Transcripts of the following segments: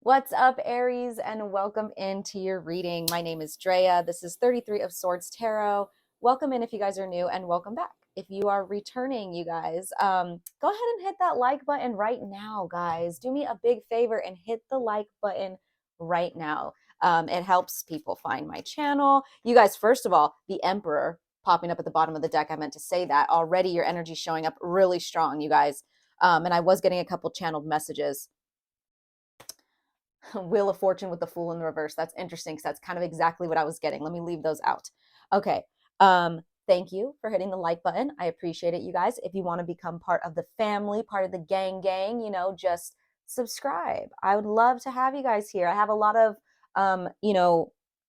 What's up, Aries, and welcome into your reading. My name is Drea. This is 33 of Swords Tarot. Welcome in if you guys are new, and welcome back if you are returning, you guys. Go ahead and hit that like button right now, guys. Do me a big favor and hit the like button right now. It helps people find my channel. You guys, first of all, the Emperor popping up at the bottom of the deck. I meant to say that already. Your energy showing up really strong, you guys. And I was getting a couple channeled messages. Wheel of Fortune with the Fool in the reverse. That's interesting because that's kind of exactly what I was getting. Let me leave those out. Okay. Thank you for hitting the like button. I appreciate it, you guys. If you want to become part of the family, part of the gang, just subscribe. I would love to have you guys here. I have a lot of,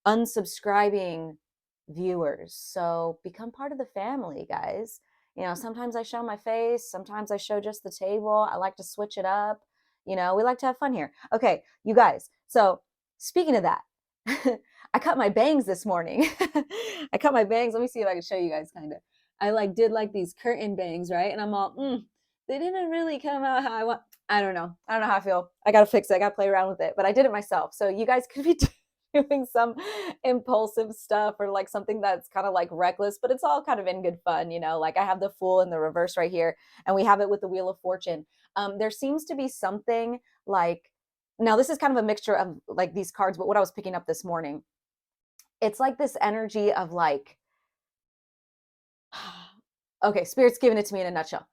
unsubscribing viewers. So become part of the family, guys. Sometimes I show my face, sometimes I show just the table. I like to switch it up. We like to have fun here. Okay, you guys. So speaking of that, I cut my bangs this morning. I cut my bangs. Let me see if I can show you guys kind of. I did these curtain bangs, right? And I'm all, they didn't really come out how I want. I don't know. I don't know how I feel. I got to fix it. I got to play around with it. But I did it myself. So you guys could be doing some impulsive stuff or something that's kind of reckless, but it's all kind of in good fun. I have the Fool in the reverse right here, and we have it with the Wheel of Fortune. There seems to be something now this is kind of a mixture of these cards, but what I was picking up this morning, it's this energy of okay, Spirit's giving it to me in a nutshell.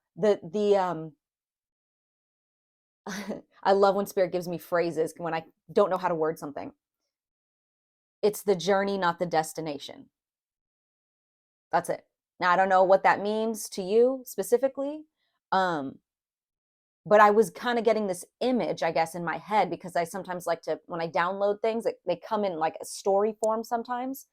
I love when Spirit gives me phrases when I don't know how to word something. It's the journey, not the destination. That's it. Now I don't know what that means to you specifically. But I was kind of getting this image, I guess, in my head because I sometimes like to, when I download things, they come in a story form sometimes.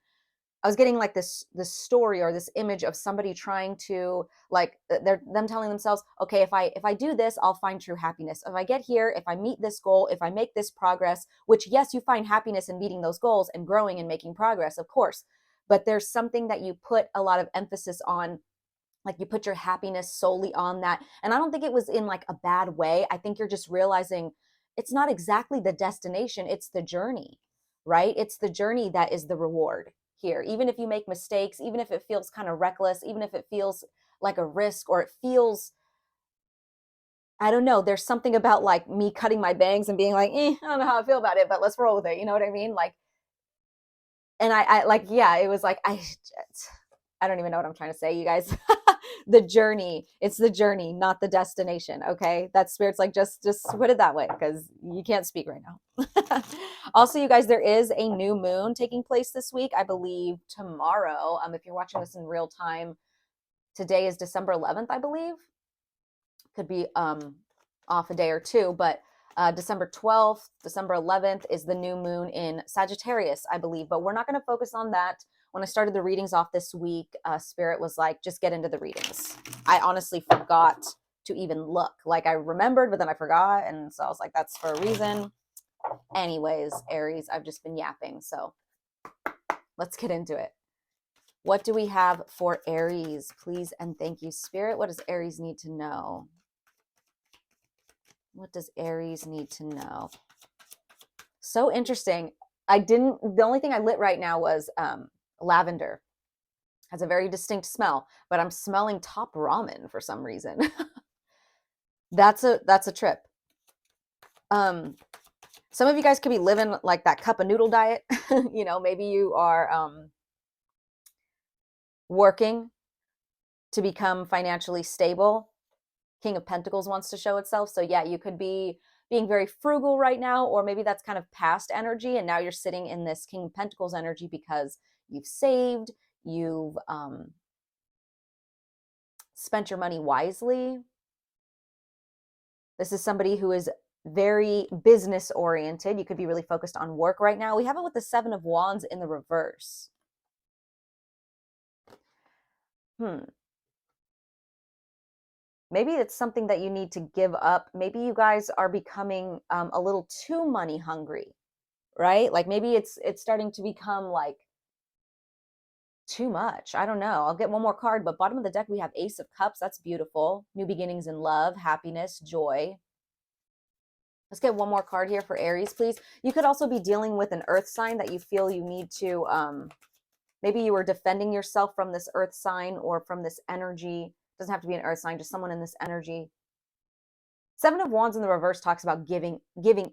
I was getting this story or this image of somebody trying to they're them telling themselves, okay, if I do this, I'll find true happiness. If I get here, if I meet this goal, if I make this progress, which yes, you find happiness in meeting those goals and growing and making progress, of course. But there's something that you put a lot of emphasis on, you put your happiness solely on that. And I don't think it was in a bad way. I think you're just realizing it's not exactly the destination, it's the journey, right? It's the journey that is the reward here. Even if you make mistakes, even if it feels kind of reckless, even if it feels like a risk, or it feels, I don't know, there's something about me cutting my bangs and being I don't know how I feel about it, but let's roll with it. You know what I mean? And yeah, it was I don't even know what I'm trying to say, you guys. The journey, it's the journey, not the destination. Okay, that Spirit's just put it that way because you can't speak right now. Also, you guys, there is a new moon taking place this week, I believe tomorrow. If you're watching this in real time, today is December 11th, I believe. Could be off a day or two, but December 12th, December 11th is the new moon in Sagittarius, I believe. But we're not going to focus on that. When I started the readings off this week, Spirit was just get into the readings. I honestly forgot to even look. I remembered, but then I forgot. And so I was that's for a reason. Anyways, Aries, I've just been yapping. So let's get into it. What do we have for Aries? Please and thank you, Spirit. What does Aries need to know? What does Aries need to know? So interesting. The only thing I lit right now was lavender. Has a very distinct smell, but I'm smelling top ramen for some reason. That's a trip. Some of you guys could be living that cup of noodle diet. Maybe you are working to become financially stable. King of Pentacles wants to show itself. So yeah, you could be being very frugal right now, or maybe that's kind of past energy. And now you're sitting in this King of Pentacles energy because you've saved, you've spent your money wisely. This is somebody who is very business oriented. You could be really focused on work right now. We have it with the Seven of Wands in the reverse. Maybe it's something that you need to give up. Maybe you guys are becoming a little too money hungry, right? Maybe it's starting to become too much. I don't know. I'll get one more card, but bottom of the deck, we have Ace of Cups. That's beautiful. New beginnings in love, happiness, joy. Let's get one more card here for Aries, please. You could also be dealing with an earth sign that you feel you need to, maybe you were defending yourself from this earth sign or from this energy. Doesn't have to be an earth sign, just someone in this energy. Seven of Wands in the reverse talks about giving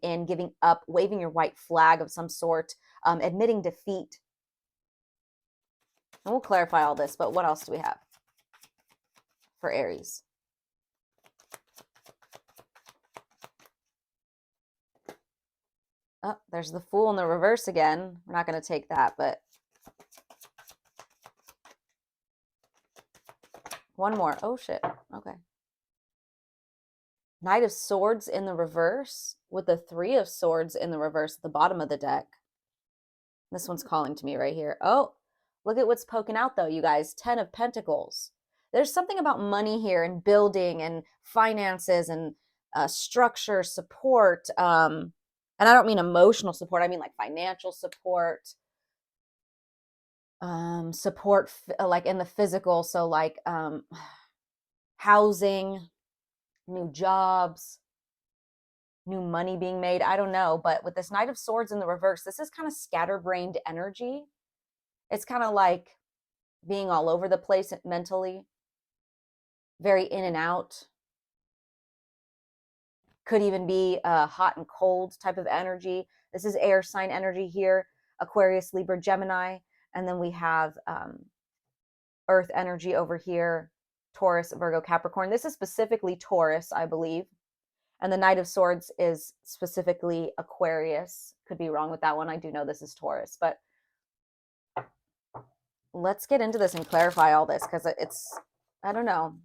in, giving up, waving your white flag of some sort, admitting defeat. And we'll clarify all this, but what else do we have for Aries? Oh, there's the Fool in the reverse again. We're not going to take that, but one more. Oh, shit. Okay. Knight of Swords in the reverse with the Three of Swords in the reverse at the bottom of the deck. This one's calling to me right here. Oh, look at what's poking out, though, you guys. 10 of Pentacles. There's something about money here and building and finances and structure, support. And I don't mean emotional support. I mean like financial support, support like in the physical. So like housing, new jobs, new money being made. I don't know. But with this Knight of Swords in the reverse, this is kind of scatterbrained energy. It's kind of like being all over the place mentally, very in and out. Could even be hot and cold type of energy. This is air sign energy here, Aquarius, Libra, Gemini. And then we have earth energy over here, Taurus, Virgo, Capricorn. This is specifically Taurus, I believe. And the Knight of Swords is specifically Aquarius. Could be wrong with that one. I do know this is Taurus. But let's get into this and clarify all this because it's, I don't know.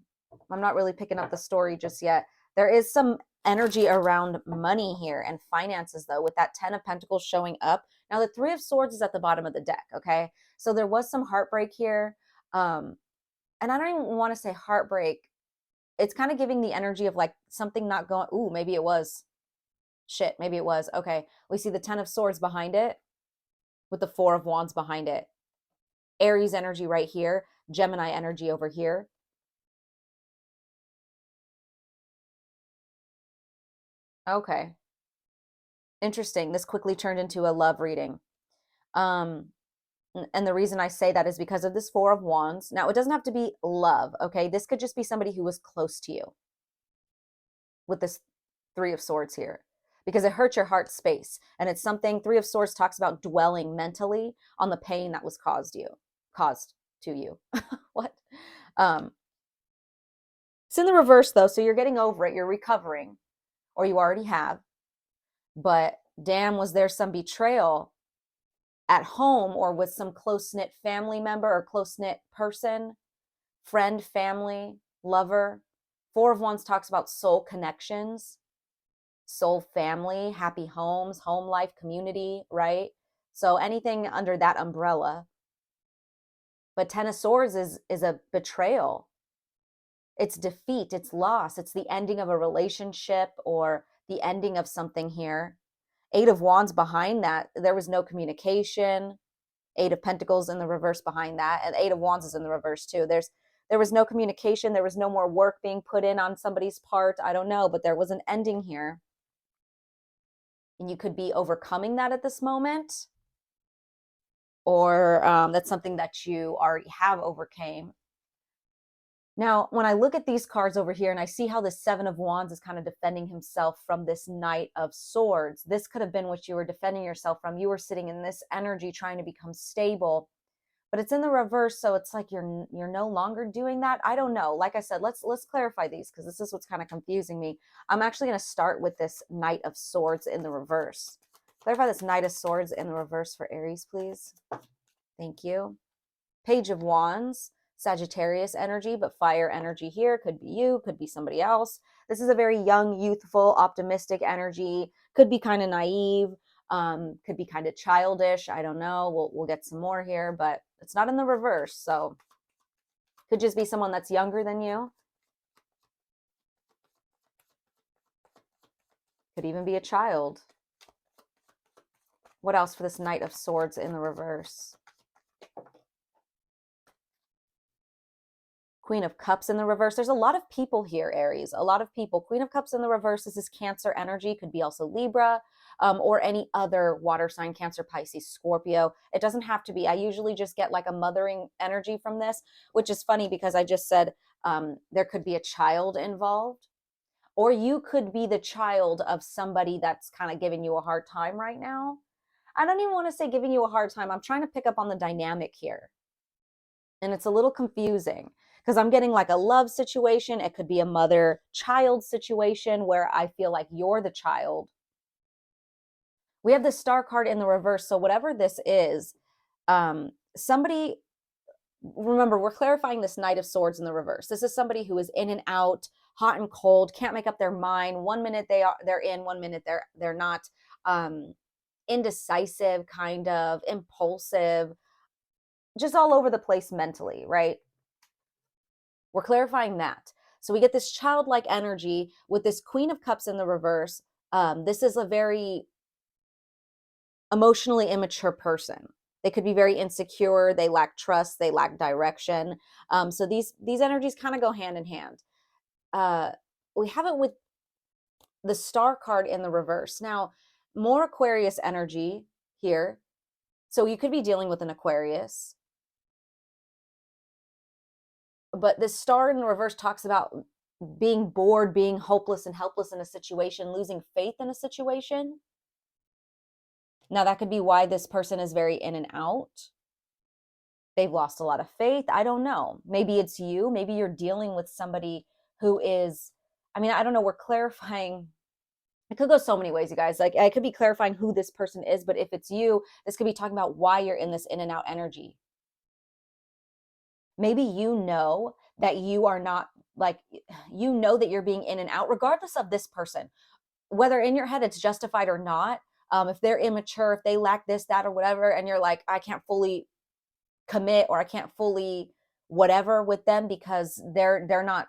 I'm not really picking up the story just yet. There is some energy around money here and finances, though, with that 10 of Pentacles showing up. Now, the Three of Swords is at the bottom of the deck, okay? So there was some heartbreak here. And I don't even want to say heartbreak. It's kind of giving the energy of like something not going, ooh, maybe it was. Shit, maybe it was. Okay, we see the 10 of Swords behind it with the 4 of Wands behind it. Aries energy right here. Gemini energy over here. Okay. Interesting. This quickly turned into a love reading. And the reason I say that is because of this 4 of Wands. Now, it doesn't have to be love, okay? This could just be somebody who was close to you with this 3 of Swords here because it hurt your heart space. And it's something, 3 of Swords talks about dwelling mentally on the pain that was caused to you. What? It's in the reverse, though, so you're getting over it. You're recovering, or you already have. But damn, was there some betrayal at home or with some close-knit family member or close-knit person, friend, family, lover. 4 of Wands talks about soul connections, soul family, happy homes, home life, community, right? So anything under that umbrella. But 10 of Swords is a betrayal. It's defeat, it's loss, it's the ending of a relationship or the ending of something here. 8 of Wands behind that, there was no communication. 8 of Pentacles in the reverse behind that, and 8 of Wands is in the reverse too. There was no communication. There was no more work being put in on somebody's part. I don't know, but there was an ending here. And you could be overcoming that at this moment, or that's something that you already have overcame. Now, when I look at these cards over here and I see how the 7 of Wands is kind of defending himself from this Knight of Swords, this could have been what you were defending yourself from. You were sitting in this energy trying to become stable, but it's in the reverse, so it's like you're no longer doing that. I don't know. Like I said, let's clarify these because this is what's kind of confusing me. I'm actually going to start with this Knight of Swords in the reverse. Clarify this Knight of Swords in the reverse for Aries, please. Thank you. Page of Wands. Sagittarius energy, but fire energy here. Could be you, could be somebody else. This is a very young, youthful, optimistic energy. Could be kind of naive, could be kind of childish. I don't know. We'll get some more here, but it's not in the reverse. So could just be someone that's younger than you. Could even be a child. What else for this Knight of Swords in the reverse? Queen of Cups in the reverse. There's a lot of people here, Aries, a lot of people. Queen of Cups in the reverse, this is Cancer energy, could be also Libra, or any other water sign, Cancer, Pisces, Scorpio. It doesn't have to be. I usually just get like a mothering energy from this, which is funny because I just said there could be a child involved, or you could be the child of somebody that's kind of giving you a hard time right now. I don't even want to say giving you a hard time. I'm trying to pick up on the dynamic here. And it's a little confusing because I'm getting like a love situation. It could be a mother-child situation where I feel like you're the child. We have the Star card in the reverse. So whatever this is, somebody, remember, we're clarifying this Knight of Swords in the reverse. This is somebody who is in and out, hot and cold, can't make up their mind. 1 minute they're in, 1 minute they're not. Indecisive, kind of impulsive, just all over the place mentally, right? We're clarifying that. So we get this childlike energy with this Queen of Cups in the reverse. This is a very emotionally immature person. They could be very insecure. They lack trust. They lack direction. So these energies kind of go hand in hand. We have it with the Star card in the reverse. Now, more Aquarius energy here. So you could be dealing with an Aquarius. But this Star in the reverse talks about being bored, being hopeless and helpless in a situation, losing faith in a situation. Now, that could be why this person is very in and out. They've lost a lot of faith. I don't know. Maybe it's you. Maybe you're dealing with somebody who is, I mean, I don't know. We're clarifying. It could go so many ways, you guys. Like, I could be clarifying who this person is, but if it's you, this could be talking about why you're in this in and out energy. Maybe you know that you are not, like, you know that you're being in and out, regardless of this person, whether in your head it's justified or not. If they're immature, if they lack this, that, or whatever, and you're like, I can't fully commit, or I can't fully whatever with them because they're not,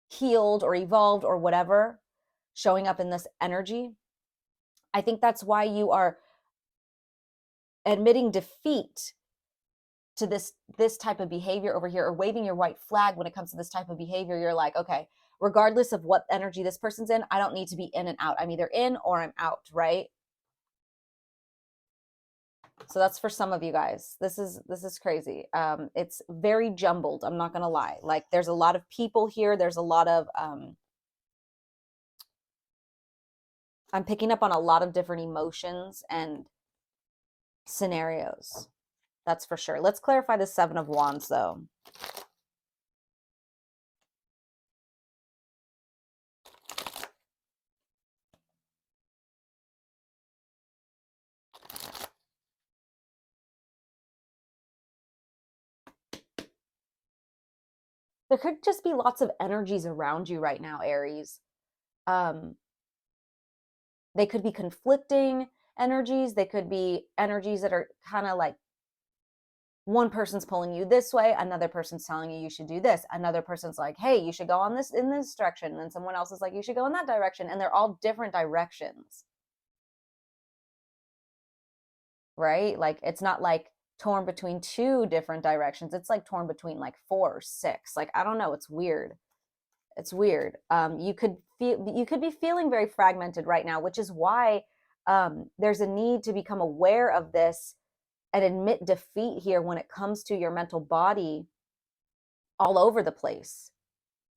healed or evolved or whatever, showing up in this energy. I think that's why you are admitting defeat to this type of behavior over here, or waving your white flag when it comes to this type of behavior. You're like, okay, regardless of what energy this person's in, I don't need to be in and out. I'm either in or I'm out, right? So that's for some of you guys. This is crazy. It's very jumbled, I'm not gonna lie. Like, there's a lot of people here. There's a lot of I'm picking up on a lot of different emotions and scenarios. That's for sure. Let's clarify the Seven of Wands, though. There could just be lots of energies around you right now, Aries. They could be conflicting energies. They could be energies that are kind of like, one person's pulling you this way, another person's telling you should do this, another person's like, hey, you should go on this in this direction, and then someone else is like, you should go in that direction, and they're all different directions, right? Like, it's not like torn between two different directions. It's like torn between like 4 or 6. Like, I don't know, it's weird. It's weird. You could be feeling very fragmented right now, which is why there's a need to become aware of this and admit defeat here when it comes to your mental body all over the place,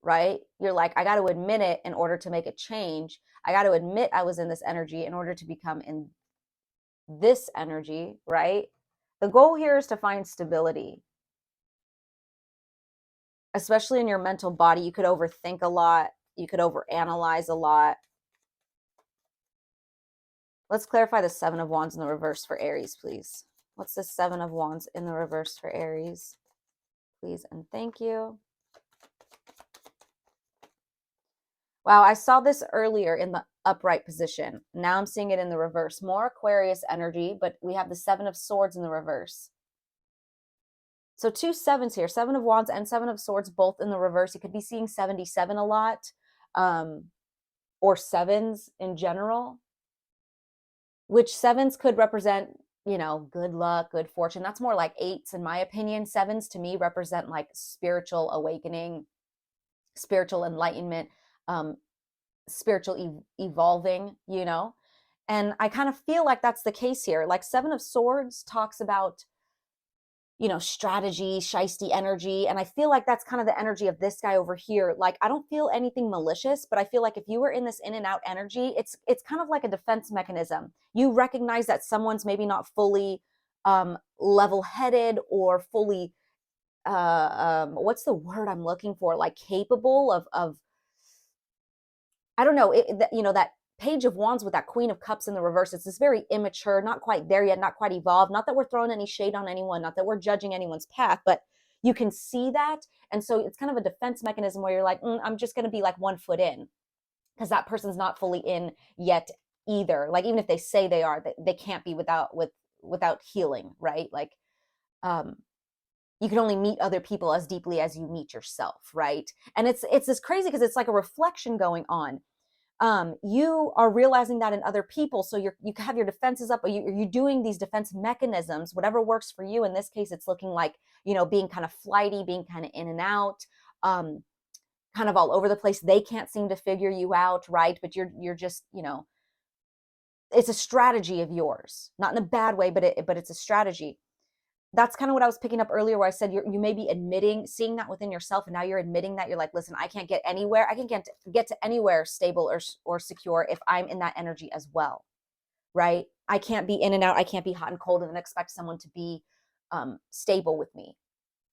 right? You're like, I got to admit it in order to make a change. I got to admit I was in this energy in order to become in this energy, right? The goal here is to find stability, especially in your mental body. You could overthink a lot. You could overanalyze a lot. Let's clarify the Seven of Wands in the reverse for Aries, please. What's the Seven of Wands in the reverse for Aries? Please and thank you. Wow, I saw this earlier in the upright position. Now I'm seeing it in the reverse. More Aquarius energy, but we have the Seven of Swords in the reverse. So 2 sevens here, Seven of Wands and Seven of Swords, both in the reverse. You could be seeing 77 a lot, or sevens in general, which sevens could represent, good luck, good fortune. That's more like eights in my opinion. Sevens to me represent like spiritual awakening, spiritual enlightenment, um, spiritual evolving, And I kind of feel like that's the case here. Like Seven of Swords talks about, strategy, shisty energy. And I feel like that's kind of the energy of this guy over here. Like, I don't feel anything malicious, but I feel like if you were in this in and out energy, it's kind of like a defense mechanism. You recognize that someone's maybe not fully level-headed or fully what's the word I'm looking for? Like capable of I don't know, that Page of Wands with that Queen of Cups in the reverse. It's this very immature, not quite there yet, not quite evolved. Not that we're throwing any shade on anyone, not that we're judging anyone's path, but you can see that. And so it's kind of a defense mechanism where you're like, I'm just going to be like 1 foot in because that person's not fully in yet either. Like even if they say they are, they can't be without healing, right? Like um you can only meet other people as deeply as you meet yourself, right? And it's this crazy because it's like a reflection going on. You are realizing that in other people, so you have your defenses up, but you're doing these defense mechanisms, whatever works for you. In this case, it's looking like being kind of flighty, being kind of in and out, um, kind of all over the place. They can't seem to figure you out, right? But you're just it's a strategy of yours, not in a bad way, but it's a strategy. That's kind of what I was picking up earlier where I said you may be admitting, seeing that within yourself, and now you're admitting that. You're like, listen, I can't get anywhere. I can get to anywhere stable or secure if I'm in that energy as well, right? I can't be in and out. I can't be hot and cold and then expect someone to be stable with me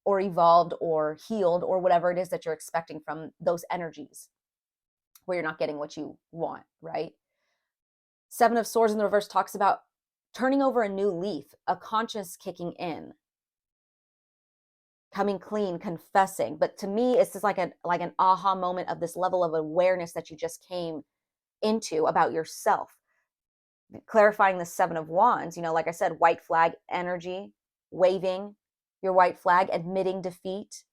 or evolved or healed or whatever it is that you're expecting from those energies where you're not getting what you want, right? Seven of Swords in the reverse talks about turning over a new leaf, a conscience kicking in, coming clean, confessing. But to me, it's just like an aha moment of this level of awareness that you just came into about yourself. Clarifying the Seven of Wands, like I said, white flag energy, waving your white flag, admitting defeat,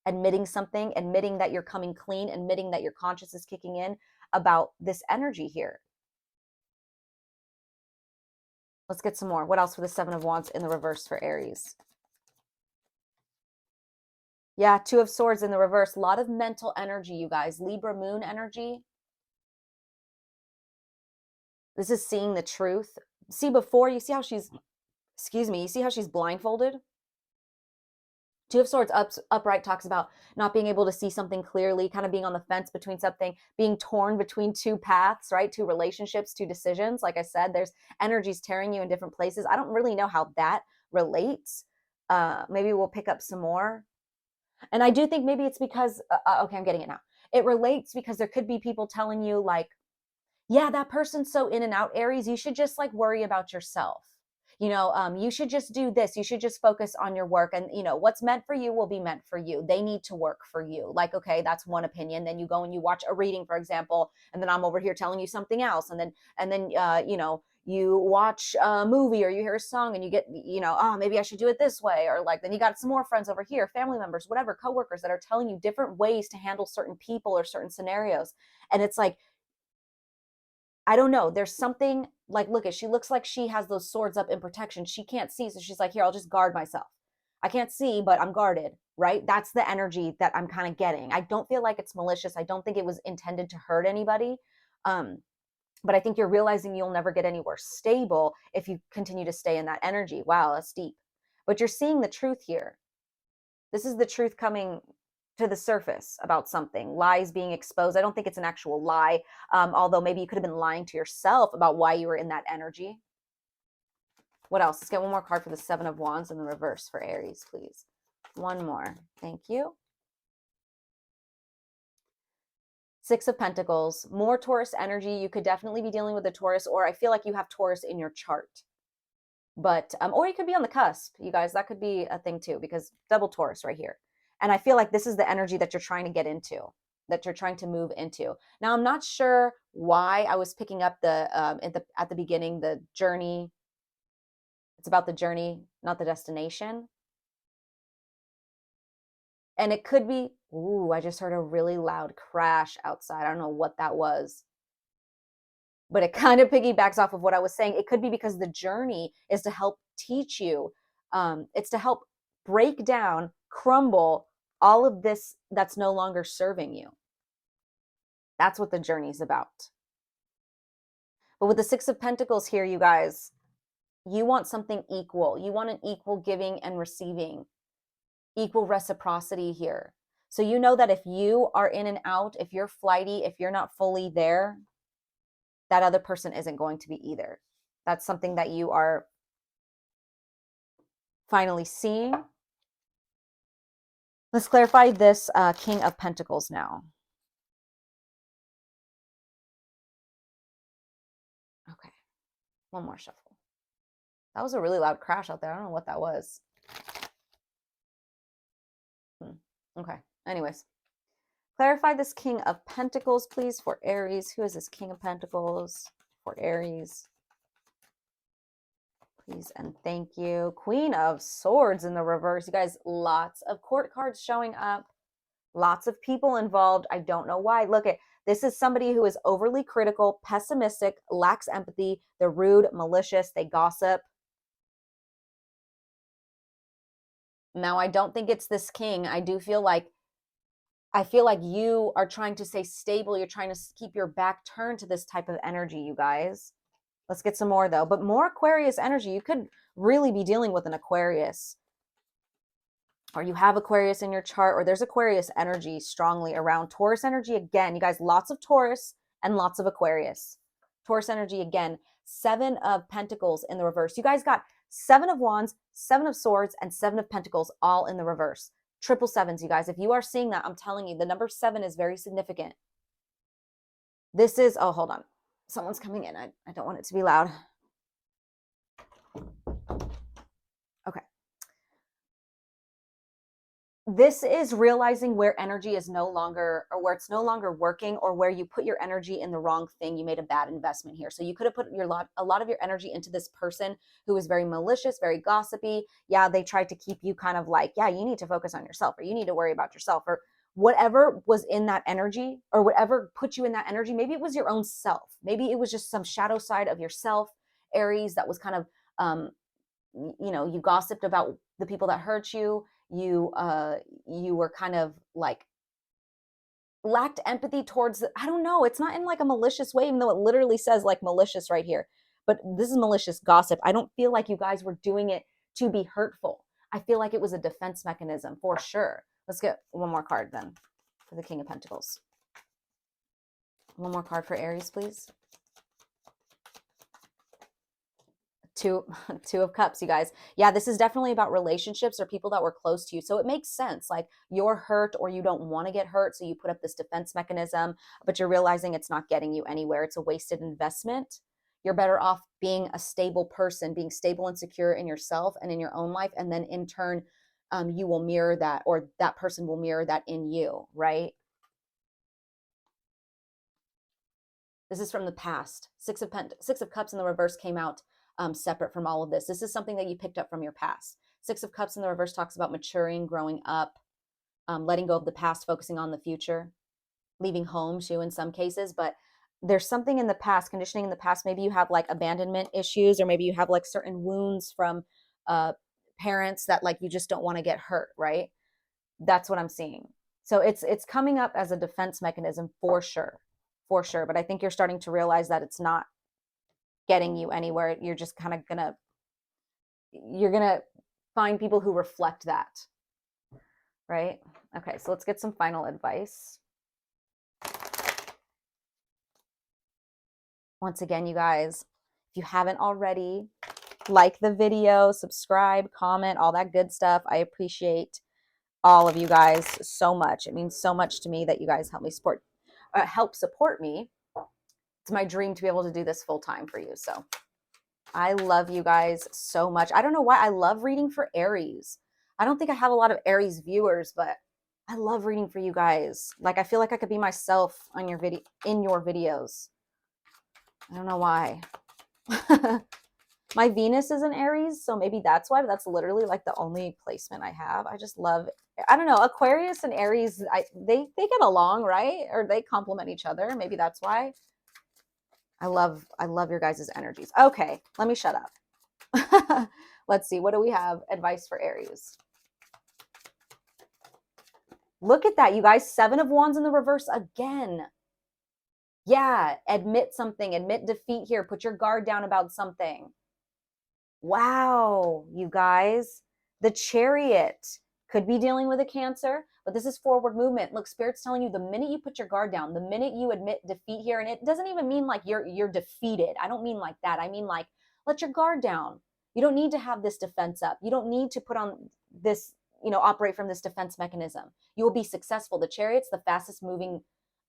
admitting something, admitting that you're coming clean, admitting that your conscience is kicking in about this energy here. Let's get some more. What else for the Seven of Wands in the reverse for Aries? Yeah, Two of Swords in the reverse. A lot of mental energy, you guys. Libra moon energy. This is seeing the truth. See before, you see how she's, excuse me, you see how she's blindfolded? Two of Swords upright talks about not being able to see something clearly, kind of being on the fence between something, being torn between two paths, right? Two relationships, two decisions. Like I said, there's energies tearing you in different places. I don't really know how that relates. Maybe we'll pick up some more. And I do think maybe it's because, okay, I'm getting it now. It relates because there could be people telling you like, yeah, that person's so in and out, Aries, you should just like worry about yourself. You should just do this. You should just focus on your work. And, what's meant for you will be meant for you. They need to work for you. Like, okay, that's one opinion. Then you go and you watch a reading, for example, and then I'm over here telling you something else. And then you watch a movie or you hear a song and you get, oh, maybe I should do it this way. Or like, then you got some more friends over here, family members, whatever, coworkers that are telling you different ways to handle certain people or certain scenarios. And it's like, I don't know. There's something like, she looks like she has those swords up in protection. She can't see. So she's like, here, I'll just guard myself. I can't see, but I'm guarded, right? That's the energy that I'm kind of getting. I don't feel like it's malicious. I don't think it was intended to hurt anybody. But I think you're realizing you'll never get anywhere stable if you continue to stay in that energy. Wow, that's deep. But you're seeing the truth here. This is the truth coming to the surface about something, lies being exposed. I don't think it's an actual lie, although maybe you could have been lying to yourself about why you were in that energy. What else? Let's get one more card for the Seven of Wands in the reverse for Aries, please. One more. Thank you. Six of Pentacles, more Taurus energy. You could definitely be dealing with a Taurus, or I feel like you have Taurus in your chart. But, or you could be on the cusp, you guys. That could be a thing too, because double Taurus right here. And I feel like this is the energy that you're trying to get into, that you're trying to move into. Now, I'm not sure why I was picking up at the beginning, the journey. It's about the journey, not the destination. And it could be, ooh, I just heard a really loud crash outside. I don't know what that was. but it kind of piggybacks off of what I was saying. It could be because the journey is to help teach you. It's to help break down, crumble all of this that's no longer serving you. That's what the journey's about. But with the Six of Pentacles here, you guys, you want something equal. You want an equal giving and receiving, equal reciprocity here. So you know that if you are in and out, if you're flighty, if you're not fully there, that other person isn't going to be either. That's something that you are finally seeing. Let's clarify this King of Pentacles now. Okay, one more shuffle. That was a really loud crash out there. I don't know what that was. Okay, anyways. Clarify this King of Pentacles, please, for Aries. Who is this King of Pentacles for Aries? Please and thank you. Queen of Swords in the reverse. You guys, lots of court cards showing up. Lots of people involved. I don't know why. Look at this is somebody who is overly critical, pessimistic, lacks empathy. They're rude, malicious. They gossip. Now, I don't think it's this king. I feel like you are trying to stay stable. You're trying to keep your back turned to this type of energy, you guys. Let's get some more, though. But more Aquarius energy. You could really be dealing with an Aquarius. Or you have Aquarius in your chart, or there's Aquarius energy strongly around. Taurus energy, again, you guys, lots of Taurus and lots of Aquarius. Taurus energy, again, Seven of Pentacles in the reverse. You guys got Seven of Wands, Seven of Swords, and Seven of Pentacles all in the reverse. Triple sevens, you guys. If you are seeing that, I'm telling you, the number 7 is very significant. This is, oh, hold on. Someone's coming in. I don't want it to be loud. Okay. This is realizing where energy is no longer, or where it's no longer working, or where you put your energy in the wrong thing. You made a bad investment here. So you could have put a lot of your energy into this person who is very malicious, very gossipy. Yeah, they tried to keep you kind of like, yeah, you need to focus on yourself, or you need to worry about yourself, or whatever was in that energy, or whatever put you in that energy. Maybe it was your own self. Maybe it was just some shadow side of yourself, Aries, that was kind of, you gossiped about the people that hurt you. You were kind of like lacked empathy towards I don't know, it's not in like a malicious way, even though it literally says like malicious right here, but this is malicious gossip. I don't feel like you guys were doing it to be hurtful. I feel like it was a defense mechanism for sure. Let's get one more card then for the King of Pentacles. One more card for Aries, please. Two of Cups, you guys. Yeah, this is definitely about relationships or people that were close to you. So it makes sense. Like you're hurt or you don't want to get hurt. So you put up this defense mechanism, but you're realizing it's not getting you anywhere. It's a wasted investment. You're better off being a stable person, being stable and secure in yourself and in your own life. And then in turn, you will mirror that, or that person will mirror that in you, right? This is from the past. Six of Cups in the reverse came out separate from all of this. This is something that you picked up from your past. Six of Cups in the reverse talks about maturing, growing up, letting go of the past, focusing on the future, leaving home too in some cases. But there's something in the past, conditioning in the past. Maybe you have like abandonment issues, or maybe you have like certain wounds from parents that like you just don't want to get hurt, right? That's what I'm seeing. So it's coming up as a defense mechanism for sure. For sure. But I think you're starting to realize that it's not getting you anywhere. You're just kind of you're gonna find people who reflect that, right? Okay, so let's get some final advice. Once again, you guys, if you haven't already, like the video, subscribe, comment, all that good stuff. I appreciate all of you guys so much. It means so much to me that you guys help support me. It's my dream to be able to do this full time for you. So I love you guys so much. I don't know why I love reading for Aries. I don't think I have a lot of Aries viewers, but I love reading for you guys. Like I feel like I could be myself on your in your videos. I don't know why. My Venus is in Aries, so maybe that's why, but that's literally like the only placement I have. I just love, I don't know, Aquarius and Aries, they get along, right? Or they complement each other. Maybe that's why. I love your guys' energies. Okay, let me shut up. Let's see. What do we have? Advice for Aries. Look at that, you guys. 7 of Wands in the reverse again. Yeah, admit something. Admit defeat here. Put your guard down about something. Wow, you guys. The Chariot could be dealing with a Cancer, but this is forward movement. Look, Spirit's telling you the minute you put your guard down, the minute you admit defeat here, and it doesn't even mean like you're defeated. I don't mean like that. I mean like let your guard down. You don't need to have this defense up. You don't need to put on this, operate from this defense mechanism. You will be successful. The Chariot's the fastest moving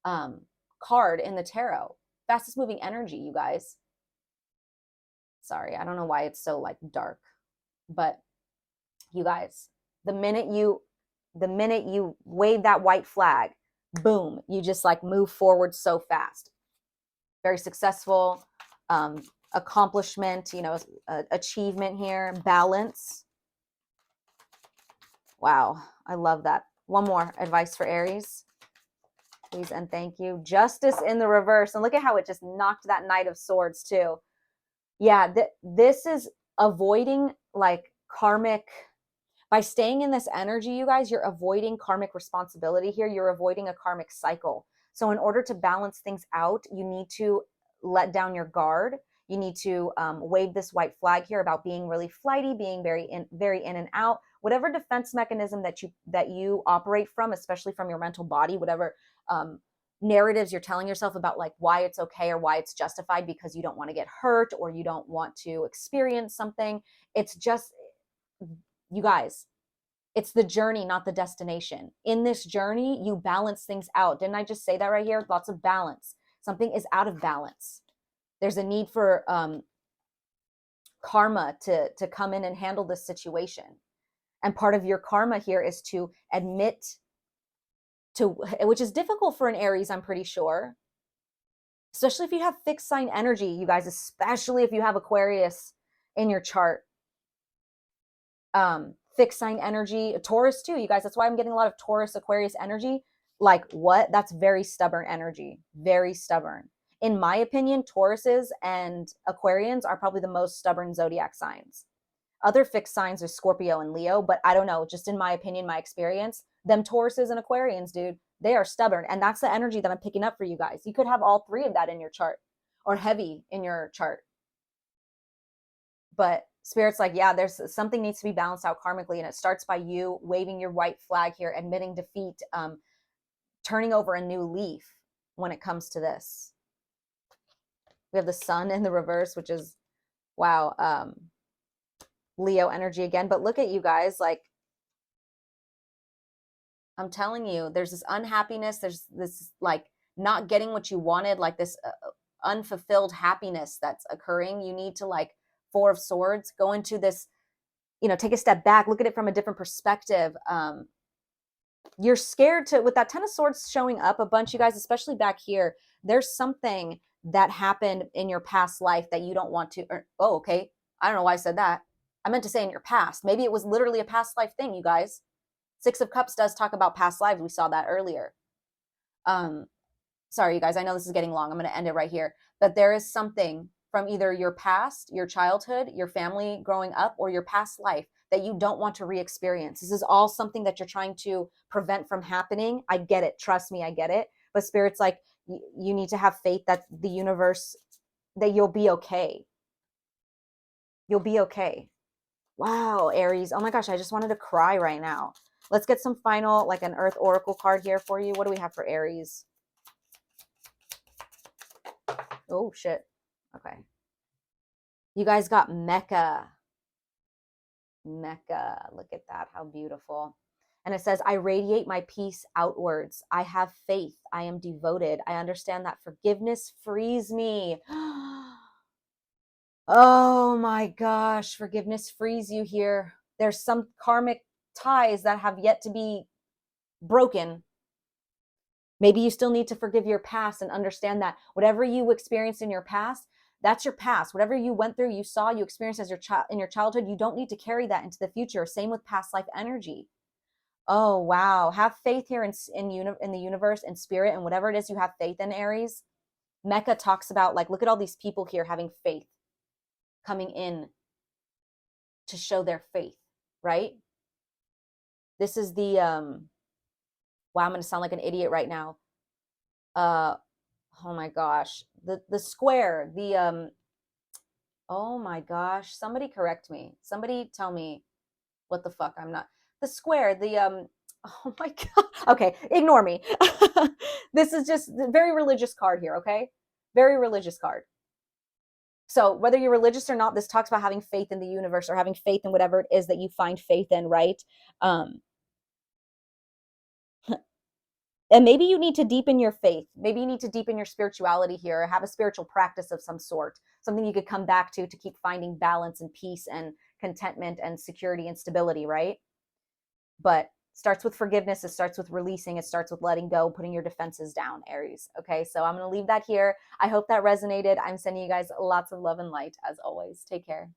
card in the tarot. Fastest moving energy, you guys. Sorry, I don't know why it's so like dark, but you guys, the minute you wave that white flag, boom, you just like move forward so fast. Very successful, accomplishment, achievement here, balance. Wow, I love that. One more advice for Aries, please and thank you. Justice in the reverse, and look at how it just knocked that Knight of Swords too. Yeah, this is avoiding like karmic, by staying in this energy, you guys, you're avoiding karmic responsibility here. You're avoiding a karmic cycle. So in order to balance things out, you need to let down your guard. You need to wave this white flag here about being really flighty, being very in and out. Whatever defense mechanism that you operate from, especially from your mental body, whatever narratives you're telling yourself about like why it's okay or why it's justified because you don't want to get hurt or you don't want to experience something. It's just, you guys, it's the journey, not the destination. In this journey, you balance things out. Didn't I just say that right here? Lots of balance. Something is out of balance. There's a need for karma to come in and handle this situation. And part of your karma here is to admit to, which is difficult for an Aries, I'm pretty sure. Especially if you have fixed sign energy, you guys, especially if you have Aquarius in your chart. Fixed sign energy, Taurus too, you guys. That's why I'm getting a lot of Taurus, Aquarius energy. Like what? That's very stubborn energy. Very stubborn. In my opinion, Tauruses and Aquarians are probably the most stubborn zodiac signs. Other fixed signs are Scorpio and Leo, but I don't know. Just in my opinion, my experience, them Tauruses and Aquarians, dude, they are stubborn. And that's the energy that I'm picking up for you guys. You could have all 3 of that in your chart or heavy in your chart. But Spirit's like, yeah, there's something needs to be balanced out karmically. And it starts by you waving your white flag here, admitting defeat, turning over a new leaf when it comes to this. We have the Sun in the reverse, which is, wow, Leo energy again. But look at you guys, like, I'm telling you, there's this unhappiness. There's this like not getting what you wanted, like this unfulfilled happiness that's occurring. You need to like 4 of Swords, go into this, take a step back, look at it from a different perspective. You're scared to, with that 10 of Swords showing up a bunch, you guys, especially back here, there's something that happened in your past life that you don't want to, oh, okay. I don't know why I said that. I meant to say in your past. Maybe it was literally a past life thing, you guys. 6 of Cups does talk about past lives. We saw that earlier. Sorry, you guys, I know this is getting long. I'm going to end it right here. But there is something from either your past, your childhood, your family growing up, or your past life that you don't want to re-experience. This is all something that you're trying to prevent from happening. I get it. Trust me, I get it. But Spirit's like, you need to have faith that the universe, that you'll be okay. You'll be okay. Wow, Aries. Oh my gosh, I just wanted to cry right now. Let's get some final, like an Earth Oracle card here for you. What do we have for Aries? Oh, shit. Okay. You guys got Mecca. Mecca. Look at that. How beautiful. And it says, I radiate my peace outwards. I have faith. I am devoted. I understand that forgiveness frees me. Oh my gosh. Forgiveness frees you here. There's some karmic ties that have yet to be broken. Maybe you still need to forgive your past and understand that whatever you experienced in your past, that's your past. Whatever you went through, you saw, you experienced as your child in your childhood, you don't need to carry that into the future. Same with past life energy. Oh wow, have faith here in the universe and spirit and whatever it is you have faith in, Aries. Mecca talks about, like, look at all these people here having faith, coming in to show their faith, right? This is the wow, I'm going to sound like an idiot right now. Uh oh my gosh. The square, the oh my gosh, somebody correct me. Somebody tell me what the fuck. I'm not. The square, the oh my god. Okay, ignore me. This is just a very religious card here, okay? Very religious card. So whether you're religious or not, this talks about having faith in the universe or having faith in whatever it is that you find faith in, right? Um, and maybe you need to deepen your faith. Maybe you need to deepen your spirituality here, or have a spiritual practice of some sort, something you could come back to keep finding balance and peace and contentment and security and stability, right? But starts with forgiveness, it starts with releasing, it starts with letting go, putting your defenses down, Aries. Okay, so I'm going to leave that here. I hope that resonated. I'm sending you guys lots of love and light as always. Take care.